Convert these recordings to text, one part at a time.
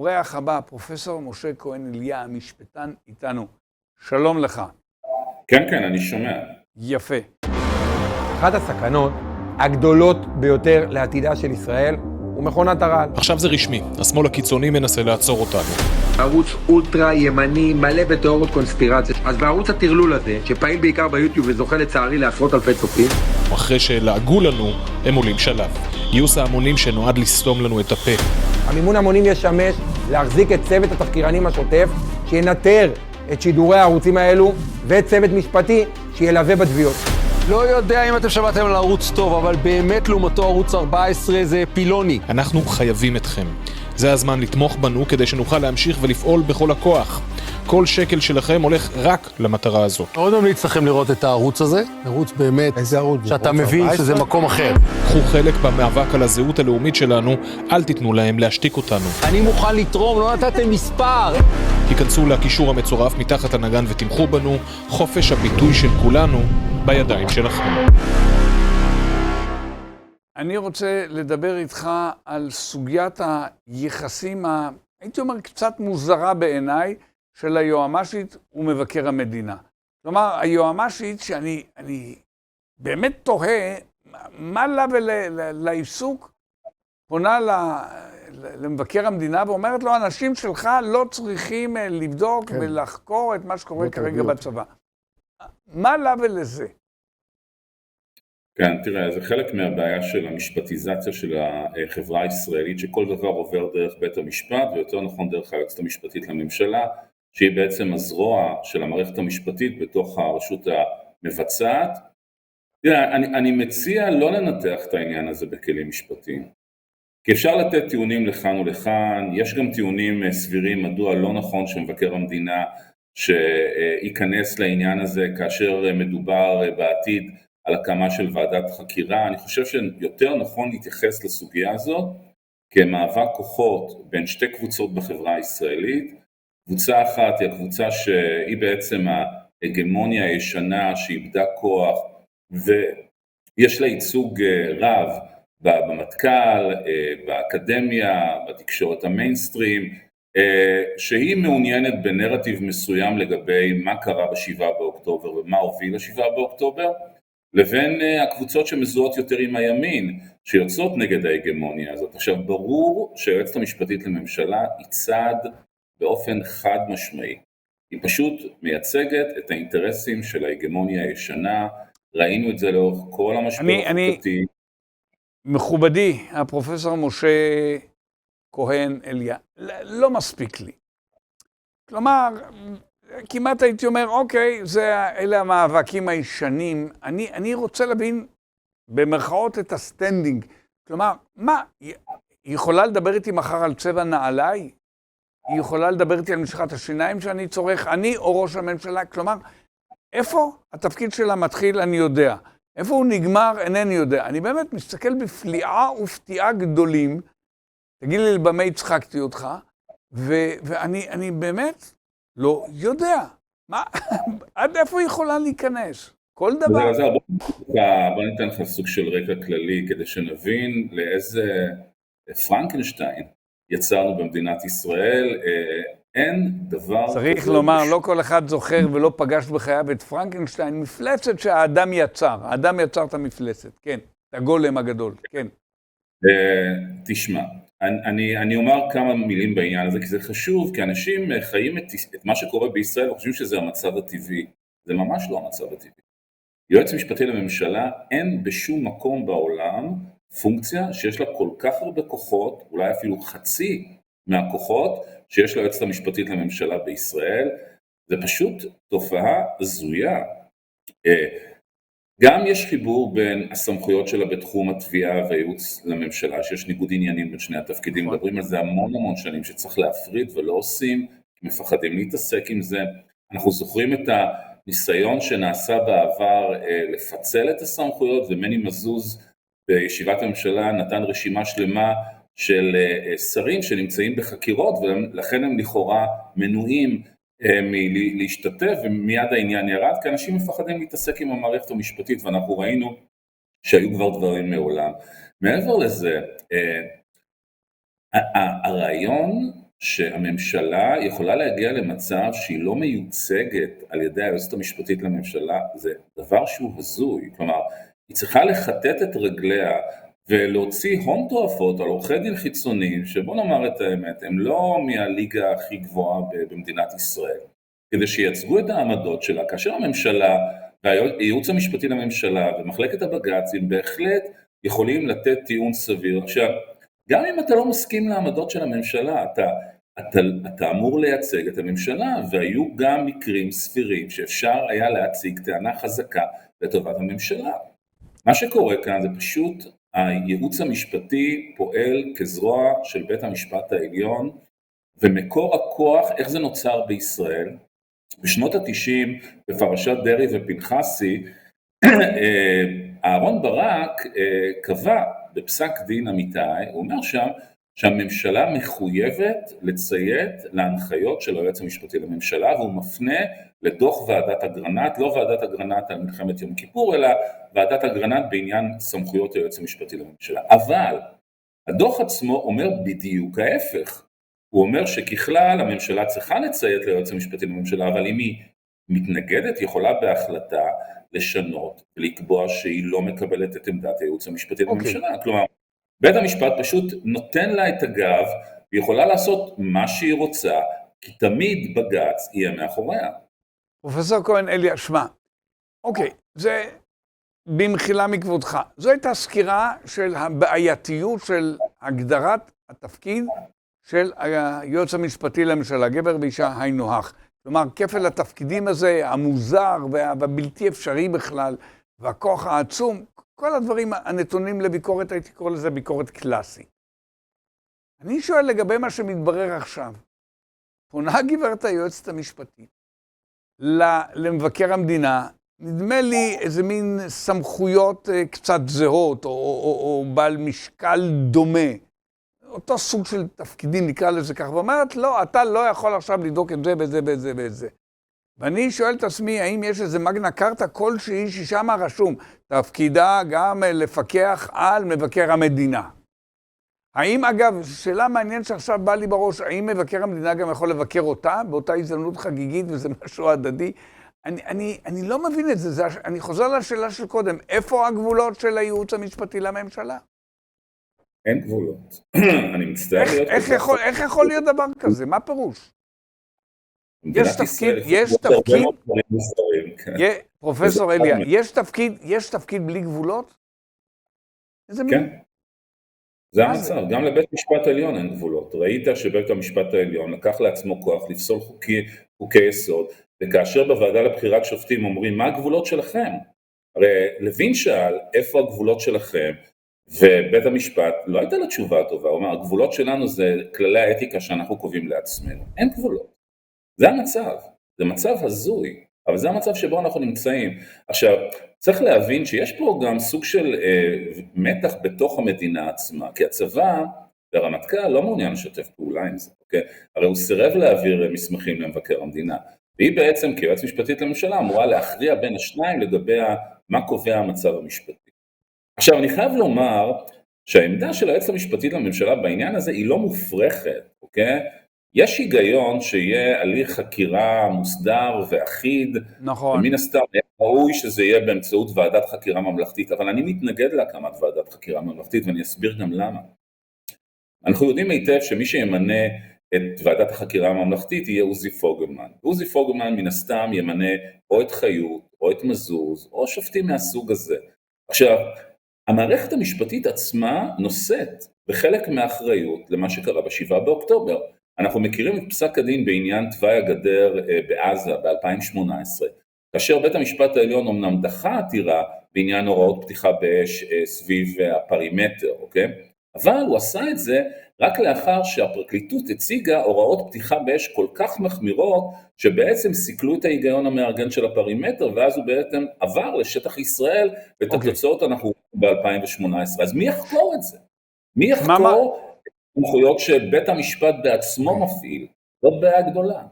האורח הבא, פרופסור משה כהן אליה, המשפטן איתנו. שלום לך. כן, כן, אני שומע. יפה. אחת הסכנות הגדולות ביותר לעתידה של ישראל הוא מכונת הרעל. עכשיו זה רשמי, השמאל הקיצוני מנסה לעצור אותנו. ערוץ אולטרה ימני מלא בתיאוריות קונספירציה. אז בערוץ הטרלול הזה, שפעיל בעיקר ביוטיוב וזוכה לצערי לעשרות אלפי צופים, אחרי שלעגו לנו, הם עולים שלב. גיוס ההמונים שנועד לסתום לנו את הפה. המימון המונים ישמש להחזיק את צוות התחקירנים השוטף שינטר את שידורי הערוצים האלו ואת צוות משפטי שילווה בתביעות. לא יודע אם אתם שמעתם על ערוץ טוב, אבל באמת לעומתו ערוץ 14 זה פילוני. אנחנו חייבים אתכם. זה הזמן לתמוך בנו כדי שנוכל להמשיך ולפעול בכל הכוח. כל שקל שלכם הולך רק למטרה הזאת. מאוד ממליץ לכם לראות את הערוץ הזה, ערוץ באמת, איזה ערוץ? שאתה מבין שזה מקום אחר. קחו חלק במאבק על הזהות הלאומית שלנו, אל תיתנו להם להשתיק אותנו. אני מוכן לתרום, לא נתתם מספר. היכנסו לקישור המצורף מתחת לנגן ותמכו בנו, חופש הביטוי של כולנו בידיים שלכם. אני רוצה לדבר איתך על סוגיית היחסים, הייתי אומר קצת מוזרה בעיניי, של היועמ"שית ומבקר המדינה. כלומר, היועמ"שית שאני באמת תוהה, מה לה ולעיסוק, פונה למבקר המדינה ואומרת לו, אנשים שלך לא צריכים לבדוק ולחקור את מה שקורה כרגע בצבא. מה לה ולזה? כן, תראה, זה חלק מהבעיה של המשפטיזציה של החברה הישראלית, שכל דבר עובר דרך בית המשפט, ויותר נכון דרך היועצת המשפטית לממשלה, שהיא בעצם הזרוע של המערכת המשפטית בתוך הרשות המבצעת. תראה, אני מציע לא לנתח את העניין הזה בכלים משפטיים. כי אפשר לתת טיעונים לכאן ולכאן, יש גם טיעונים סבירים מדוע לא נכון שמבקר המדינה שייכנס לעניין הזה כאשר מדובר בעתיד על הקמה של ועדת חקירה. אני חושב שיותר נכון להתייחס לסוגיה הזאת כמאבק כוחות בין שתי קבוצות בחברה הישראלית. קבוצה אחת היא הקבוצה שהיא בעצם ההגמוניה הישנה שאיבדה כוח ויש לה ייצוג רב במטכ"ל, באקדמיה, בתקשורת המיינסטרים, שהיא מעוניינת בנרטיב מסוים לגבי מה קרה ב7 באוקטובר ומה הוביל ל7 באוקטובר, לבין הקבוצות שמזוהות יותר עם הימין, שיוצאות נגד ההגמוניה הזאת. עכשיו, ברור שהיועצת המשפטית לממשלה היא צעד באופן חד משמעי. היא פשוט מייצגת את האינטרסים של ההגמוניה הישנה, ראינו את זה לאורך כל המשבר החוקתי. מכובדי, הפרופסור משה כהן אליה, לא מספיק לי. כלומר, כמעט הייתי אומר, אוקיי, אלה המאבקים הישנים. אני רוצה להבין במרכאות את הסטנדינג. כלומר, מה, היא יכולה לדבר איתי מחר על צבע נעליי? היא יכולה לדבר איתי על משחת השיניים שאני צורך, אני או ראש הממשלה? כלומר, איפה התפקיד שלה מתחיל, אני יודע. איפה הוא נגמר, אינני יודע. אני באמת מסתכל בפליאה ופתיעה גדולים, תגיד לי במה הצחקתי אותך, ואני באמת לא יודע. מה, עד איפה היא יכולה להיכנס? כל דבר. בוא ניתן לך סוג של רקע כללי, כדי שנבין לאיזה פרנקנשטיין יצרנו במדינת ישראל. אין דבר... צריך לומר, לא כל אחד זוכר ולא פגש בחייו את פרנקנשטיין, מפלצת שהאדם יצר. האדם יצר את המפלצת, כן. את הגולם הגדול, כן. תשמע, אני אומר כמה מילים בעניין הזה, כי זה חשוב, כי אנשים חיים את מה שקורה בישראל וחושבים שזה המצב הטבעי. זה ממש לא המצב הטבעי. יועץ משפטי לממשלה, אין בשום מקום בעולם פונקציה שיש לה כל כך הרבה כוחות, אולי אפילו חצי מהכוחות שיש ליועצת המשפטית לממשלה בישראל. זה פשוט תופעה הזויה. גם יש חיבור בין הסמכויות שלה בתחום התביעה והייעוץ לממשלה, שיש ניגוד עניינים בין שני התפקידים, מדברים על זה המון שנים שצריך להפריד ולא עושים, מפחדים להתעסק עם זה. אנחנו זוכרים את הניסיון שנעשה בעבר לפצל את הסמכויות, ומני מזוז בישיבת הממשלה נתן רשימה שלמה של שרים שנמצאים בחקירות, ולכן הם לכאורה מנועים מלהשתתף, ומיד העניין ירד, כי אנשים מפחדים להתעסק עם המערכת המשפטית, ואנחנו ראינו שהיו כבר דברים מעולם. מעבר לזה, הרעיון שהממשלה יכולה להגיע למצב שהיא לא מיוצגת על ידי היועצת המשפטית לממשלה, זה דבר שהוא הזוי. כלומר, היא צריכה לחטט את רגליה ולהוציא הון תועפות על עורכי דין חיצוניים, שבוא נאמר את האמת, הם לא מהליגה הכי גבוהה במדינת ישראל, כדי שייצגו את העמדות שלה, כאשר הממשלה והייעוץ המשפטי לממשלה ומחלקת הבג"צים בהחלט יכולים לתת טיעון סביר. עכשיו, גם אם אתה לא מסכים לעמדות של הממשלה, אתה אמור לייצג את הממשלה, והיו גם מקרים סבירים שאפשר היה להציג טענה חזקה לטובת הממשלה. מה שקורה כאן זה פשוט הייעוץ המשפטי פועל כזרוע של בית המשפט העליון, ומקור הכוח, איך זה נוצר בישראל? בשנות ה-90, בפרשת דרעי ופנחסי, אהרון ברק קבע בפסק דין אמיתי, הוא אומר שם שהממשלה מחויבת לציית להנחיות של היועץ המשפטי לממשלה, והוא מפנה לדוח ועדת אגרנט, לא ועדת אגרנט על מלחמת יום כיפור, אלא ועדת אגרנט בעניין סמכויות היועץ המשפטי לממשלה. אבל הדוח עצמו אומר בדיוק ההפך. הוא אומר שככלל הממשלה צריכה לציית ליועץ המשפטי לממשלה, אבל אם היא מתנגדת, יכולה בהחלטה לשנות ולקבוע שהיא לא מקבלת את עמדת הייעוץ המשפטי לממשלה. כלומר, בית המשפט פשוט נותן לה את הגב, והיא יכולה לעשות מה שהיא רוצה, כי תמיד בג"ץ יהיה מאחוריה. פרופסור כהן אליה, שמע, אוקיי, זה במחילה מכבודך. זו הייתה סקירה של הבעייתיות של הגדרת התפקיד של היועץ המשפטי לממשלה, גבר ואישה היינו הך. כלומר, כפל התפקידים הזה, המוזר והבלתי אפשרי בכלל, והכוח העצום, כל הדברים הנתונים לביקורת, הייתי קורא לזה ביקורת קלאסית. אני שואל לגבי מה שמתברר עכשיו. פונה גברת היועצת המשפטית למבקר המדינה, נדמה לי איזה מין סמכויות קצת זהות, או בעל משקל דומה. אותו סוג של תפקידים, נקרא לזה כך, ואומרת, לא, אתה לא יכול עכשיו לדוק את זה וזה וזה וזה. ואני שואל את עצמי, האם יש איזה מגנה קרטה כלשהי ששם רשום, תפקידה גם לפקח על מבקר המדינה. האם, אגב, שאלה מעניינת שעכשיו בא לי בראש, האם מבקר המדינה גם יכול לבקר אותה, באותה הזדמנות חגיגית, וזה משהו הדדי? אני לא מבין את זה, אני חוזר לשאלה של קודם, איפה הגבולות של הייעוץ המשפטי לממשלה? אין גבולות. אני מצטער להיות... איך יכול להיות דבר כזה? מה פירוש? פרופסור אליה, יש תפקיד בלי גבולות? כן. זה המצב. גם לבית משפט העליון אין גבולות. ראית שבית המשפט העליון לקח לעצמו כוח לפסול חוקי יסוד, וכאשר בוועדה לבחירת שופטים אומרים, מה הגבולות שלכם? הרי לוין שאל, איפה הגבולות שלכם? ובית המשפט לא הייתה לה תשובה טובה, הוא אומר, הגבולות שלנו זה כללי האתיקה שאנחנו קובעים לעצמנו. אין גבולות. זה המצב. זה מצב הזוי, אבל זה המצב שבו אנחנו נמצאים. עכשיו, צריך להבין שיש פה גם סוג של מתח בתוך המדינה עצמה, כי הצבא והרמטכ"ל לא מעוניין לשתף פעולה עם זה, אוקיי? הרי הוא סירב להעביר מסמכים למבקר המדינה, והיא בעצם כיועץ משפטית לממשלה אמורה להכריע בין השניים לגבי מה קובע המצב המשפטי. עכשיו, אני חייב לומר שהעמדה של היועץ המשפטית לממשלה בעניין הזה היא לא מופרכת, אוקיי? יש היגיון שיהיה הליך חקירה מוסדר ואחיד, נכון. ומן הסתם ראוי שזה יהיה באמצעות ועדת חקירה ממלכתית, אבל אני מתנגד להקמת ועדת חקירה ממלכתית, ואני אסביר גם למה. אנחנו יודעים היטב שמי שימנה את ועדת החקירה הממלכתית יהיה עוזי פוגלמן. עוזי פוגלמן מן הסתם ימנה או את חיות, או את מזוז, או שופטים מהסוג הזה. עכשיו, המערכת המשפטית עצמה נושאת בחלק מהאחריות למה שקרה ב7 באוקטובר. אנחנו מכירים את פסק הדין בעניין תוואי הגדר בעזה ב-2018, כאשר בית המשפט העליון אמנם דחה עתירה בעניין הוראות פתיחה באש סביב הפרימטר, אוקיי? אבל הוא עשה את זה רק לאחר שהפרקליטות הציגה הוראות פתיחה באש כל כך מחמירות, שבעצם סיכלו את ההיגיון המארגן של הפרימטר, ואז הוא בעצם עבר לשטח ישראל, ואת התוצאות אנחנו ב-2018. אז מי יחקור את זה? מי יחקור סמכויות שבית המשפט בעצמו מפעיל? זאת בעיה גדולה.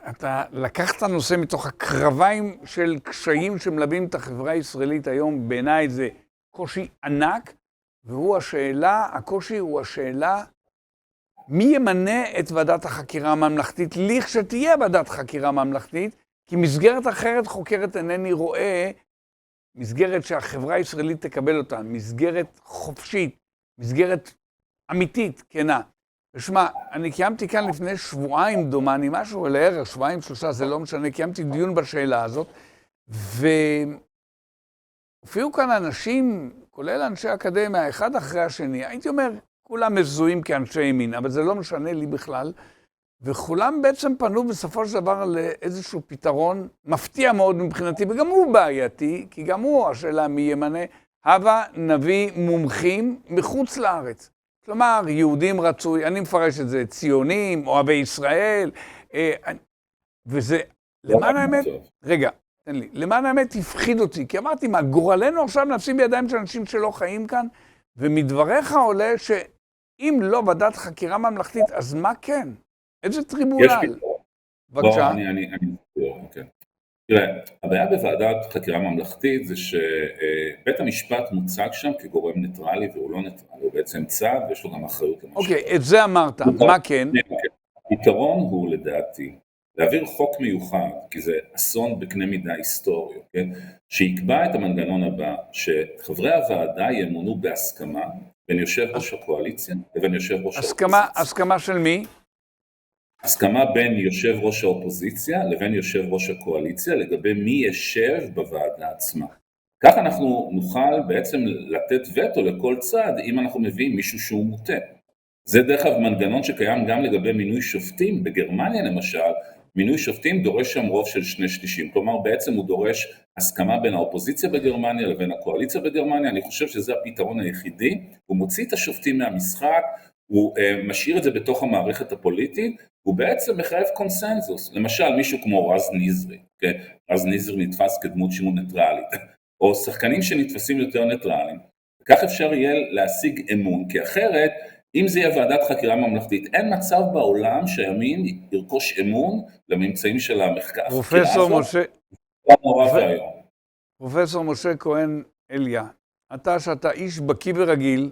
אתה לקחת את הנושא מתוך הקרביים של קשיים שמלווים את החברה הישראלית היום, בעיניי זה קושי ענק, והוא השאלה, הקושי הוא השאלה מי ימנה את ועדת החקירה הממלכתית, לכשתהיה ועדת חקירה ממלכתית, כי מסגרת אחרת חוקרת אינני רואה, מסגרת שהחברה הישראלית תקבל אותה, מסגרת חופשית, מסגרת אמיתית, כנה. ושמע, אני קיימתי כאן לפני שבועיים דומני, משהו לערך, שבועיים, שלושה, זה לא משנה, קיימתי דיון בשאלה הזאת, והופיעו כאן אנשים, כולל אנשי אקדמיה, אחד אחרי השני, הייתי אומר, כולם מזוהים כאנשי ימין, אבל זה לא משנה לי בכלל, וכולם בעצם פנו בסופו של דבר לאיזשהו פתרון מפתיע מאוד מבחינתי, וגם הוא בעייתי, כי גם הוא השאלה מי ימנה, הווה נביא מומחים מחוץ לארץ. כלומר, יהודים רצוי, אני מפרש את זה, ציונים, אוהבי ישראל, וזה, למען האמת, רגע, תן לי, למען האמת הפחיד אותי, כי אמרתי, מה, גורלנו עכשיו נפשים בידיים של אנשים שלא חיים כאן, ומדבריך עולה שאם לא ועדת חקירה ממלכתית, אז מה כן? איזה טריבונל? בבקשה. אוקיי. תראה, הבעיה בוועדת חקירה ממלכתית זה שבית המשפט מוצג שם כגורם ניטרלי והוא לא ניטרלי, הוא בעצם צד ויש לו גם אחריות למה אוקיי, את זה אמרת, מה כן? הפתרון הוא לדעתי להעביר חוק מיוחד, כי זה אסון בקנה מידה היסטורי, כן? שיקבע את המנגנון הבא, שחברי הוועדה ימונו בהסכמה בין יושב ראש הקואליציה לבין יושב ראש האופוזיציה. הסכמה של מי? הסכמה בין יושב ראש האופוזיציה לבין יושב ראש הקואליציה לגבי מי ישב בוועדה עצמה. כך אנחנו נוכל בעצם לתת וטו לכל צד אם אנחנו מביאים מישהו שהוא מוטה. זה דרך אגב מנגנון שקיים גם לגבי מינוי שופטים. בגרמניה למשל, מינוי שופטים דורש שם רוב של 2/3. כלומר בעצם הוא דורש הסכמה בין האופוזיציה בגרמניה לבין הקואליציה בגרמניה. אני חושב שזה הפתרון היחידי. הוא מוציא את השופטים מהמשחק, הוא משאיר את זה בתוך המערכת הפוליטית, הוא בעצם מחייב קונסנזוס. למשל מישהו כמו רז נזרי, רז נזרי נתפס כדמות שהוא ניטרלית, או שחקנים שנתפסים יותר ניטרליים. כך אפשר יהיה להשיג אמון, כי אחרת אם זה יהיה ועדת חקירה ממלכתית, אין מצב בעולם שהימין ירכוש אמון לממצאים של המחקר. פרופסור משה כהן אליה, אתה שאתה איש בקי ורגיל,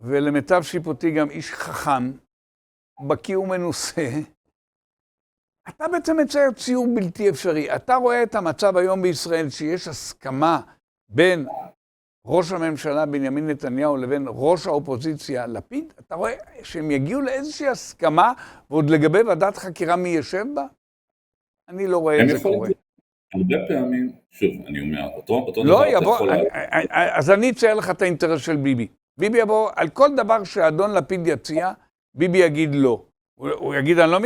ולמיטב שיפוטי גם איש חכם, בקי ומנוסה, אתה בעצם מצייר ציור בלתי אפשרי. אתה רואה את המצב היום בישראל שיש הסכמה בין ראש הממשלה בנימין נתניהו לבין ראש האופוזיציה לפיד? אתה רואה שהם יגיעו לאיזושהי הסכמה, ועוד לגבי ועדת חקירה מי יושב בה? אני לא רואה את זה קורה. הרבה פעמים, שוב, אני אומר, אותו דבר לא יבוא, אז אני אצייר לך את האינטרס של ביבי. ביבי יבוא, על כל דבר שאדון לפיד יציע, ביבי יגיד לא. הוא יגיד, אני לא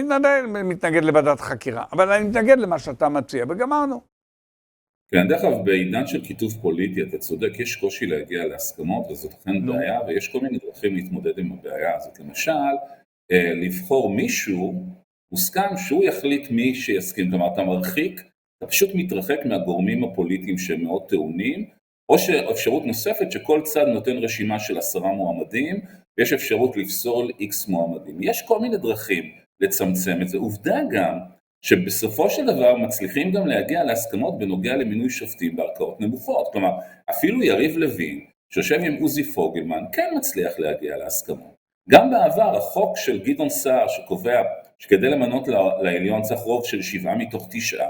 מתנגד לוועדת חקירה, אבל אני מתנגד למה שאתה מציע, וגמרנו. כן, דרך אגב, בעידן של כיתוב פוליטי, אתה צודק, יש קושי להגיע להסכמות, וזאת אכן בעיה, ויש כל מיני דרכים להתמודד עם הבעיה הזאת. למשל, לבחור מישהו, מוסכם שהוא יחליט מי שיסכים. כלומר, אתה מרחיק, אתה פשוט מתרחק מהגורמים הפוליטיים שהם מאוד טעונים, או שאפשרות נוספת שכל צד נותן רשימה של 10 מועמדים, ויש אפשרות לפסול X מועמדים. יש כל מיני דרכים לצמצם את זה. עובדה גם שבסופו של דבר מצליחים גם להגיע להסכמות בנוגע למינוי שופטים בערכאות נמוכות. כלומר, אפילו יריב לוין, שיושב עם עוזי פוגלמן, כן מצליח להגיע להסכמות. גם בעבר, החוק של גדעון סער שקובע שכדי למנות לעליון צריך רוב של 7 מתוך 9,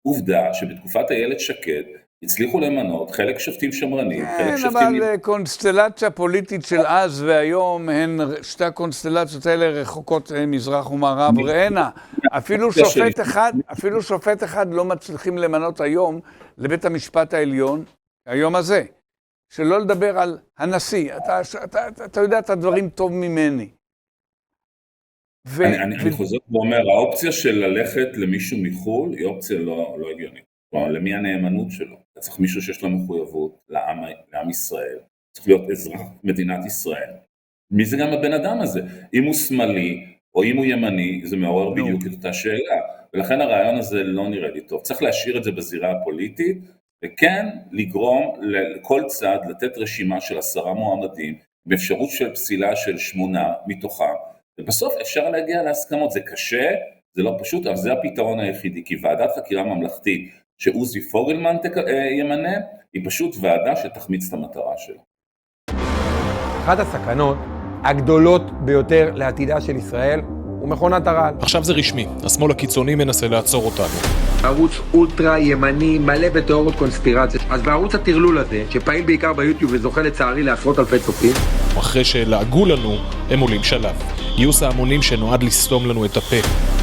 עובדה שבתקופת איילת שקד, הצליחו למנות חלק שופטים שמרנים, חלק שופטים... כן, אבל קונסטלציה פוליטית של אז והיום, הן שתי הקונסטלציות האלה רחוקות מזרח ומערב. ראינה, אפילו שופט אחד לא מצליחים למנות היום לבית המשפט העליון, היום הזה, שלא לדבר על הנשיא. אתה יודע את הדברים טוב ממני. אני חוזר ואומר, האופציה של ללכת למישהו מחול היא אופציה לא הגיונית. כלומר, למי הנאמנות שלו? אתה צריך מישהו שיש לו מחויבות לעם ישראל, צריך להיות אזרח מדינת ישראל. מי זה גם הבן אדם הזה? אם הוא שמאלי או אם הוא ימני, זה מעורר בדיוק את אותה שאלה, ולכן הרעיון הזה לא נראה לי טוב. צריך להשאיר את זה בזירה הפוליטית, וכן לגרום לכל צד לתת רשימה של 10 מועמדים, באפשרות של פסילה של 8 מתוכם, ובסוף אפשר להגיע להסכמות. זה קשה, זה לא פשוט, אבל זה הפתרון היחידי, כי ועדת חקירה ממלכתית שעוזי פוגלמן ימנה, היא פשוט ועדה שתחמיץ את המטרה שלה. אחת הסכנות הגדולות ביותר לעתידה של ישראל הוא מכונת הרעל. עכשיו זה רשמי, השמאל הקיצוני מנסה לעצור אותנו. ערוץ אולטרה ימני מלא בתיאוריות קונספירציה. אז בערוץ הטרלול הזה, שפעיל בעיקר ביוטיוב וזוכה לצערי לעשרות אלפי צופים, אחרי שלעגו לנו, הם עולים שלב. גיוס ההמונים שנועד לסתום לנו את הפה.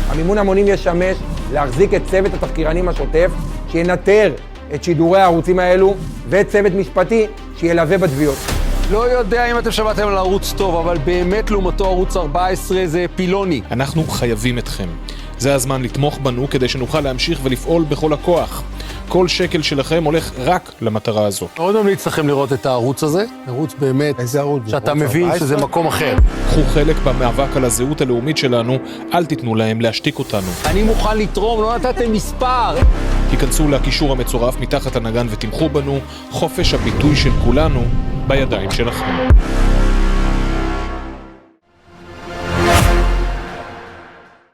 המימון המונים ישמש להחזיק את צוות התחקירנים השוטף שינטר את שידורי הערוצים האלו ואת צוות משפטי שילווה בתביעות. לא יודע אם אתם שמעתם על ערוץ טוב, אבל באמת לעומתו ערוץ 14 זה פילוני. אנחנו חייבים אתכם. זה הזמן לתמוך בנו כדי שנוכל להמשיך ולפעול בכל הכוח. כל שקל שלכם הולך רק למטרה הזו. מאוד ממליץ לכם לראות את הערוץ הזה. ערוץ באמת, איזה ערוץ? שאתה ערוץ מבין 14? שזה מקום אחר. קחו חלק במאבק על הזהות הלאומית שלנו, אל תיתנו להם להשתיק אותנו. אני מוכן לתרום, לא נתתם מספר. תיכנסו לקישור המצורף מתחת הנגן ותמכו בנו, חופש הביטוי של כולנו בידיים שלכם.